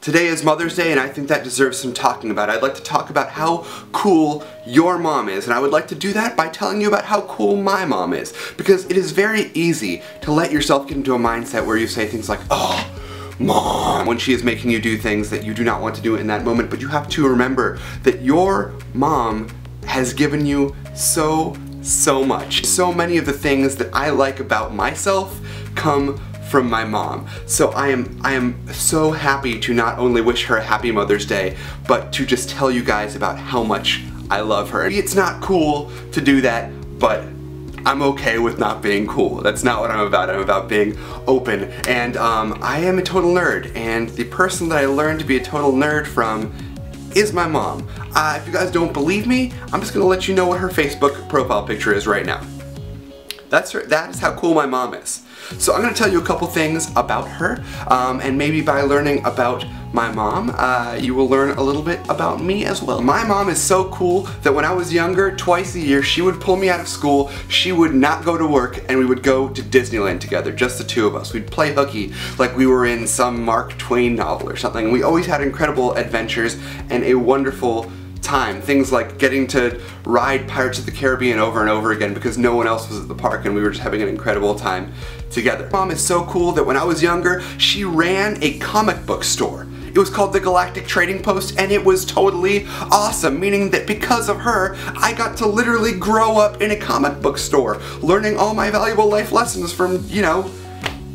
Today is Mother's Day and I think that deserves some talking about. I'd like to talk about how cool your mom is, and I would like to do that by telling you about how cool my mom is. Because it is very easy to let yourself get into a mindset where you say things like, "Oh, Mom," when she is making you do things that you do not want to do in that moment, but you have to remember that your mom has given you so much. So many of the things that I like about myself come from my mom. So I am so happy to not only wish her a happy Mother's Day, but to just tell you guys about how much I love her. It's not cool to do that, but I'm okay with not being cool. That's not what I'm about. I'm about being open. And I am a total nerd, and the person that I learned to be a total nerd from is my mom. If you guys don't believe me, I'm just gonna let you know what her Facebook profile picture is right now. That is how cool my mom is. So I'm going to tell you a couple things about her, and maybe by learning about my mom, you will learn a little bit about me as well. My mom is so cool that when I was younger, twice a year, she would pull me out of school, she would not go to work, and we would go to Disneyland together, just the two of us. We'd play hooky like we were in some Mark Twain novel or something. We always had incredible adventures and a wonderful time. Things like getting to ride Pirates of the Caribbean over and over again because no one else was at the park and we were just having an incredible time together. Mom is so cool that when I was younger, she ran a comic book store. It was called the Galactic Trading Post, and it was totally awesome, meaning that because of her, I got to literally grow up in a comic book store, learning all my valuable life lessons from, you know,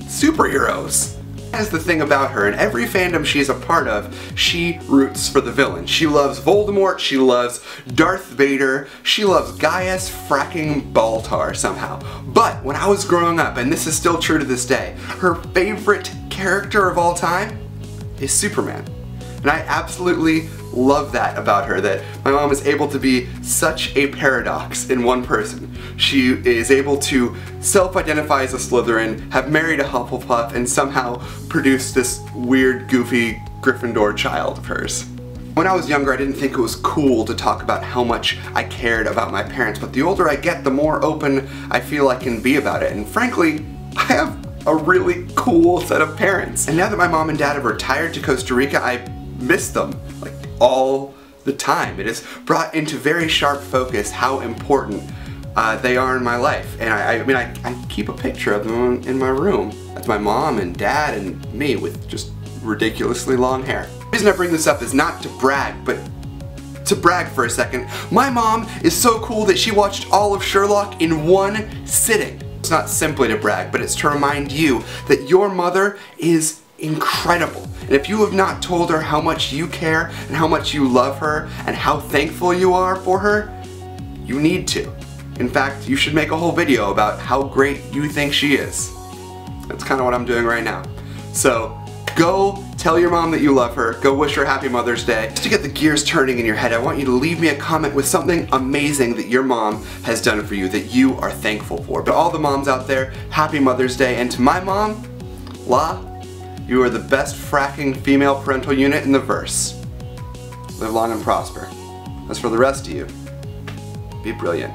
superheroes. That's the thing about her. In every fandom she's a part of, she roots for the villain. She loves Voldemort, she loves Darth Vader, she loves Gaius fracking Baltar somehow. But when I was growing up, and this is still true to this day, her favorite character of all time is Superman. And I absolutely love that about her, that my mom is able to be such a paradox in one person. She is able to self-identify as a Slytherin, have married a Hufflepuff, and somehow produce this weird, goofy Gryffindor child of hers. When I was younger, I didn't think it was cool to talk about how much I cared about my parents, but the older I get, the more open I feel I can be about it. And frankly, I have a really cool set of parents. And now that my mom and dad have retired to Costa Rica, I miss them, like, all the time. It has brought into very sharp focus how important they are in my life. And I keep a picture of them in my room. That's my mom and dad and me with just ridiculously long hair. The reason I bring this up is not to brag, but to brag for a second. My mom is so cool that she watched all of Sherlock in one sitting. It's not simply to brag, but it's to remind you that your mother is incredible. And if you have not told her how much you care and how much you love her and how thankful you are for her, you need to. In fact, you should make a whole video about how great you think she is. That's kind of what I'm doing right now. So go tell your mom that you love her. Go wish her happy Mother's Day. Just to get the gears turning in your head, I want you to leave me a comment with something amazing that your mom has done for you that you are thankful for. But all the moms out there, happy Mother's Day. And to my mom, La, you are the best fracking female parental unit in the verse. Live long and prosper. As for the rest of you, be brilliant.